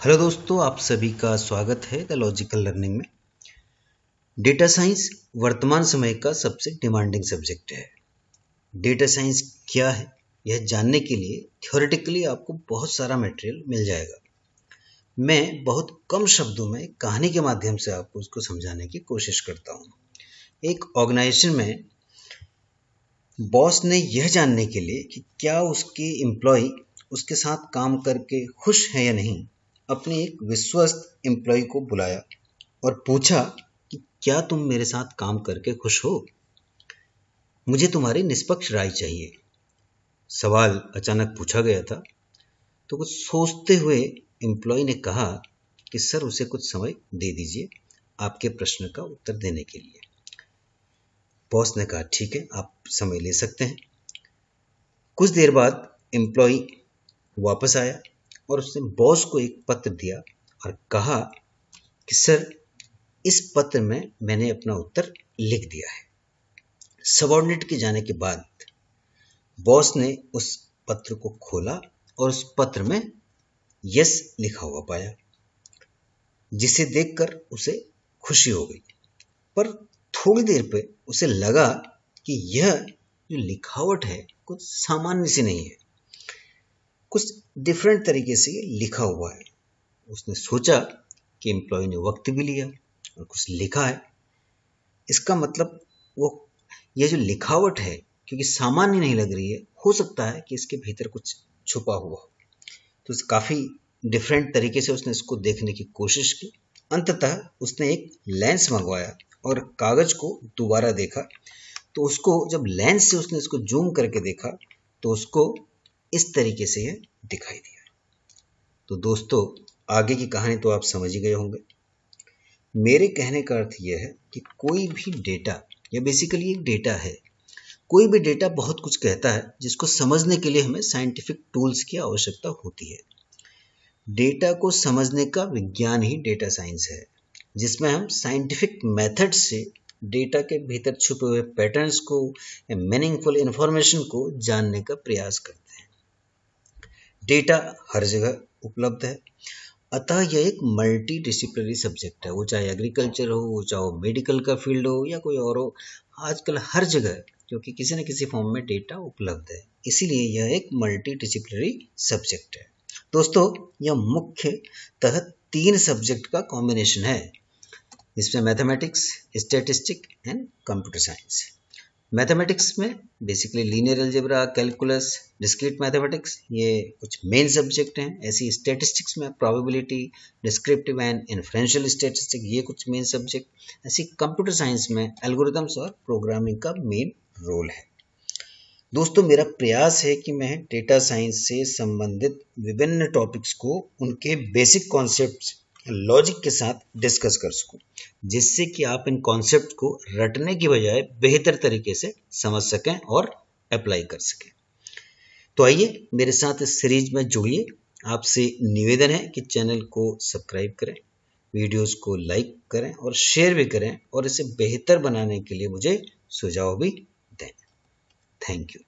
Hello दोस्तों, आप सभी का स्वागत है द लॉजिकल लर्निंग में। डेटा साइंस वर्तमान समय का सबसे डिमांडिंग सब्जेक्ट है। डेटा साइंस क्या है, यह जानने के लिए थ्योरेटिकली आपको बहुत सारा मटेरियल मिल जाएगा। मैं बहुत कम शब्दों में कहानी के माध्यम से आपको उसको समझाने की कोशिश करता हूँ। एक ऑर्गेनाइजेशन में बॉस ने यह जानने के लिए कि क्या उसके एम्प्लॉय उसके साथ काम करके खुश है या नहीं, अपने एक विश्वस्त एम्प्लॉय को बुलाया और पूछा कि क्या तुम मेरे साथ काम करके खुश हो? मुझे तुम्हारी निष्पक्ष राय चाहिए। सवाल अचानक पूछा गया था, तो कुछ सोचते हुए एम्प्लॉय ने कहा कि सर, उसे कुछ समय दे दीजिए आपके प्रश्न का उत्तर देने के लिए। बॉस ने कहा ठीक है, आप समय ले सकते हैं। कुछ देर बाद एम्प्लॉय वापस आया और उसने बॉस को एक पत्र दिया और कहा कि सर, इस पत्र में मैंने अपना उत्तर लिख दिया है। सबऑर्डिनेट के जाने के बाद बॉस ने उस पत्र को खोला और उस पत्र में यस लिखा हुआ पाया, जिसे देखकर उसे खुशी हो गई। पर थोड़ी देर पे उसे लगा कि यह जो लिखावट है कुछ सामान्य सी नहीं है, कुछ डिफरेंट तरीके से लिखा हुआ है। उसने सोचा कि एम्प्लॉय ने वक्त भी लिया और कुछ लिखा है, इसका मतलब वो ये जो लिखावट है क्योंकि सामान्य नहीं लग रही है, हो सकता है कि इसके भीतर कुछ छुपा हुआ हो। तो काफ़ी डिफरेंट तरीके से उसने इसको देखने की कोशिश की। अंततः उसने एक लेंस मंगवाया और कागज को दोबारा देखा, तो उसको जब लेंस से उसने इसको जूम करके देखा तो उसको इस तरीके से यह दिखाई दिया। तो दोस्तों, आगे की कहानी तो आप समझ ही गए होंगे। मेरे कहने का अर्थ यह है कि कोई भी डेटा, या बेसिकली एक डेटा है, कोई भी डेटा बहुत कुछ कहता है जिसको समझने के लिए हमें साइंटिफिक टूल्स की आवश्यकता होती है। डेटा को समझने का विज्ञान ही डेटा साइंस है, जिसमें हम साइंटिफिक मेथड से डेटा के भीतर छुपे हुए पैटर्न्स को या मीनिंगफुल इंफॉर्मेशन को जानने का प्रयास करते हैं। डेटा हर जगह उपलब्ध है, अतः यह एक मल्टी डिसिप्लिनरी सब्जेक्ट है। वो चाहे एग्रीकल्चर हो, चाहे मेडिकल का फील्ड हो या कोई और हो, आजकल हर जगह क्योंकि किसी न किसी फॉर्म में डेटा उपलब्ध है, इसीलिए यह एक मल्टी डिसिप्लिनरी सब्जेक्ट है। दोस्तों, यह मुख्यतः 3 सब्जेक्ट का कॉम्बिनेशन है, जिसमें mathematics, statistic and computer science. Mathematics में basically linear algebra, calculus, discrete mathematics, ये कुछ मेन सब्जेक्ट हैं। ऐसी स्टैटिस्टिक्स में probability, descriptive and inferential statistic, ये कुछ मेन सब्जेक्ट। ऐसी कंप्यूटर साइंस में एल्गोरिथम्स और प्रोग्रामिंग का मेन रोल है। दोस्तों, मेरा प्रयास है कि मैं डेटा साइंस से संबंधित विभिन्न टॉपिक्स को उनके बेसिक कॉन्सेप्ट्स लॉजिक के साथ डिस्कस कर सकूं, जिससे कि आप इन कॉन्सेप्ट को रटने की बजाय बेहतर तरीके से समझ सकें और अप्लाई कर सकें। तो आइए मेरे साथ इस सीरीज में जुड़िए। आपसे निवेदन है कि चैनल को सब्सक्राइब करें, वीडियोस को लाइक करें और शेयर भी करें, और इसे बेहतर बनाने के लिए मुझे सुझाव भी दें। Thank you.